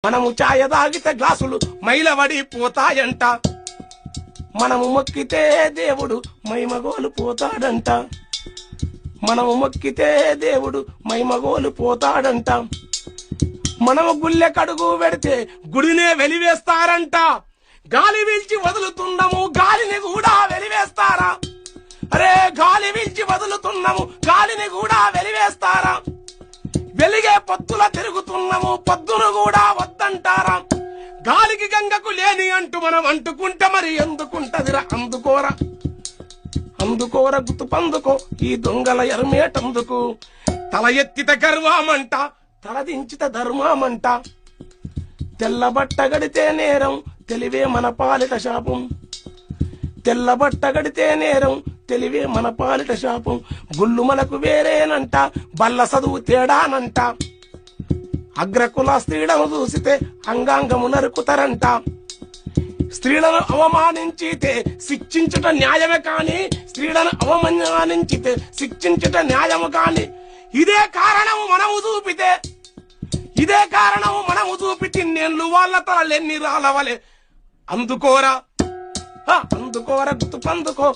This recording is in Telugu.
మనము ఛాయ తాగితే గ్లాసులు మైలవడి పోతాయంట. మనము మొక్కితే దేవుడు మైమగోలు పోతాడంట. మనము మొక్కితే దేవుడు మైమగోలు పోతాడంట. మనము గుళ్ళె కడుగు పెడితే గుడినే వెలివేస్తారంట. గాలి వీల్చి వదులుతున్నాము గాలిని కూడా వెలివేస్తారా? అరే గాలి వీల్చి వదులుతున్నాము గాలిని కూడా వెలివేస్తారా? వెలిగే పొద్దుల తిరుగుతున్నాము పొద్దును కూడా వద్దంటారా? గాలికి గంగకు లేని అంటూ మనం అంటుకుంటే మరి ఎందుకుంటదిరా? అందుకోరా అందుకోర గుతు పందుకో ఈ దొంగల ఎరమేటందుకు. తల ఎత్తిత గర్వమంట తలదించిత ధర్మమంట. తెల్లబట్ట గడితే నేరం తెలివే మన పాలిట శాపం. తెల్లబట్ట గడితే నేరం తెలివే మన పాలిట శాపం. గుళ్ళు మనకు వేరేనంట బల్ల చదువు తేడానంట. అగ్రకుల స్త్రీలను చూసితే అంగాంగము నరుకుతారంట. స్త్రీలను అవమానించితే శిక్షించుట న్యాయమే కాని స్త్రీలను అవమానించితే శిక్షించుట న్యాయము కాని. ఇదే కారణము మనము చూపితే ఇదే కారణము మనము చూపితే నేను వాళ్ళ తలెన్ని రాలవలే. అందుకోరా అందుకోర గుర్తు పందుకో.